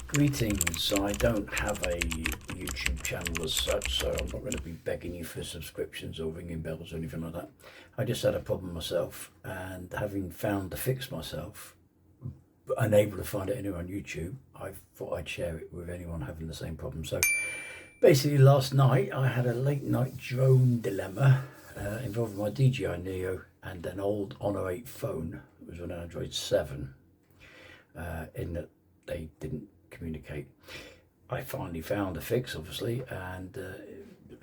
Greetings. I don't have a YouTube channel as such, so I'm not going to be begging you for subscriptions or ringing bells or anything like that. I just had a problem myself, and having found the fix myself, unable to find it anywhere on YouTube, I thought I'd share it with anyone having the same problem. So basically last night I had a late night drone dilemma involving my DJI Neo and an old Honor 8 phone. It was an Android 7, in that they didn't communicate. I finally found a fix, obviously, and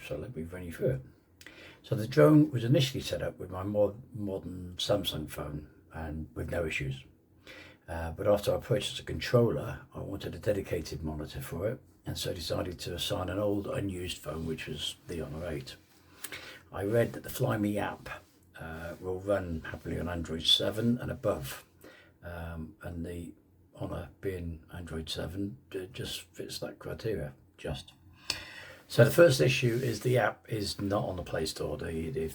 so let me run you through it. So the drone was initially set up with my modern Samsung phone and with no issues. But after I purchased a controller, I wanted a dedicated monitor for it, and so decided to assign an old unused phone, which was the Honor 8. I read that the Fly Me app will run happily on Android 7 and above, and the Honor being Android 7 just fits that criteria. So the first issue is the app is not on the Play Store. The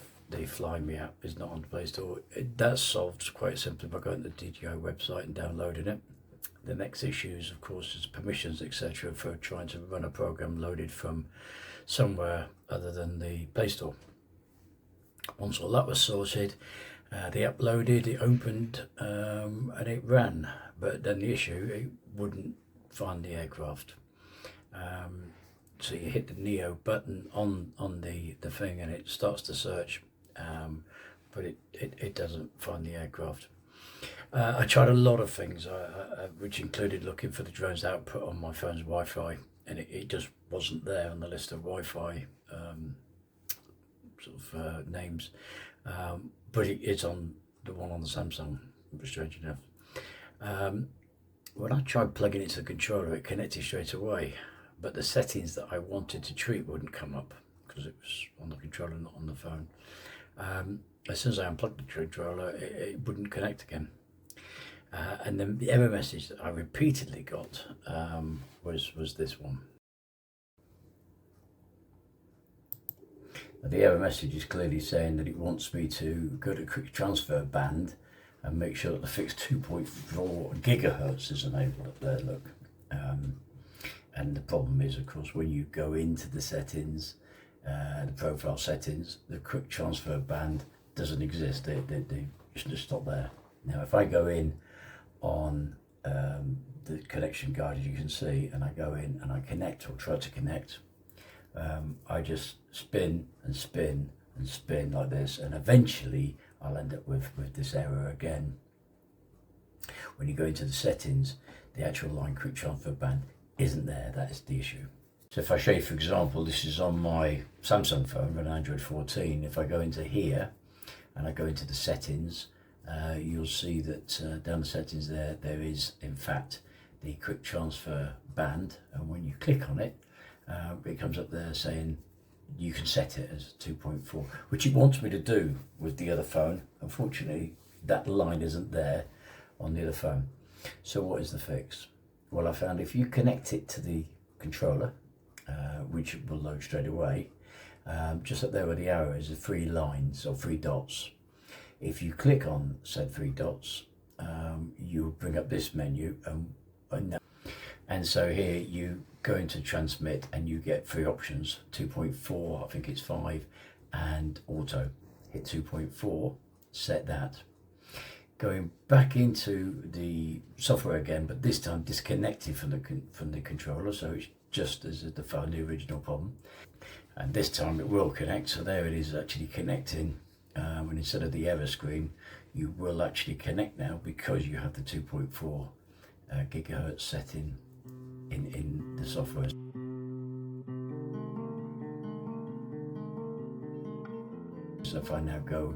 Fly Me app is not on the Play Store. That's solved quite simply by going to the DJI website and downloading it. The next issues, of course, is permissions, etc., for trying to run a program loaded from somewhere other than the Play Store. Once all that was sorted, the app loaded, it opened, and it ran. But then the issue, it wouldn't find the aircraft. So you hit the Neo button on the thing and it starts to search, but it doesn't find the aircraft. I tried a lot of things, which included looking for the drone's output on my phone's Wi-Fi, and it just wasn't there on the list of Wi-Fi names, but it's on the one on the Samsung, strange enough. When I tried plugging it to the controller, it connected straight away, but the settings that I wanted to treat wouldn't come up because it was on the controller, not on the phone. As soon as I unplugged the controller, it wouldn't connect again. And then the error message that I repeatedly got was this one. The error message is clearly saying that it wants me to go to quick transfer band and make sure that the fixed 2.4 gigahertz is enabled up there, look. And the problem is, of course, when you go into the settings, the profile settings, the quick transfer band doesn't exist. They just stop there. Now, if I go in on the connection guide, as you can see, and I go in and I connect or try to connect, I just spin and spin and spin like this, and eventually I'll end up with this error again. When you go into the settings, the actual line quick transfer band isn't there. That is the issue. So if I show you, for example, this is on my Samsung phone, an Android 14. If I go into here and I go into the settings, you'll see that down the settings there is in fact the quick transfer band, and when you click on it, it comes up there saying you can set it as 2.4, which it wants me to do with the other phone. Unfortunately, that line isn't there on the other phone. So what is the fix? Well, I found if you connect it to the controller, which will load straight away, just up there where the arrow is, the 3 lines or 3 dots. If you click on said 3 dots, you'll bring up this menu, and so here you go into transmit and you get 3 options: 2.4, I think it's 5, and auto. Hit 2.4, set that. Going back into the software again, but this time disconnected from the controller, so it's just as the phone, the original problem. And this time it will connect, so there it is actually connecting. And instead of the error screen, you will actually connect now because you have the 2.4 gigahertz setting in the software. So if I now go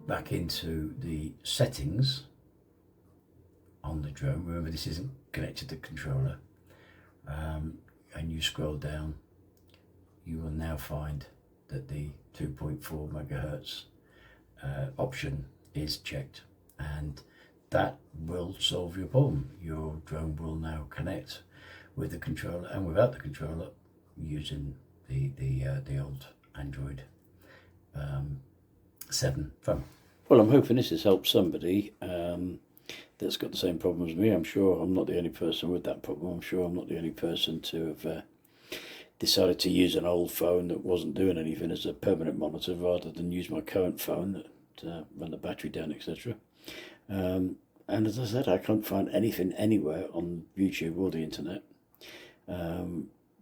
back into the settings on the drone, remember this isn't connected to the controller, and you scroll down, you will now find that the 2.4 megahertz option is checked, and that will solve your problem. Your drone will now connect with the controller and without the controller using the old Android 7 phone. Well, I'm hoping this has helped somebody. that's got the same problem as me. I'm sure I'm not the only person with that problem. I'm sure I'm not the only person to have decided to use an old phone that wasn't doing anything as a permanent monitor rather than use my current phone that run the battery down, etc. And as I said, I can't find anything anywhere on YouTube or the internet.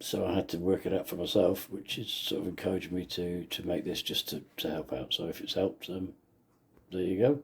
So I had to work it out for myself, which has sort of encouraged me to make this just to help out. So if it's helped, there you go.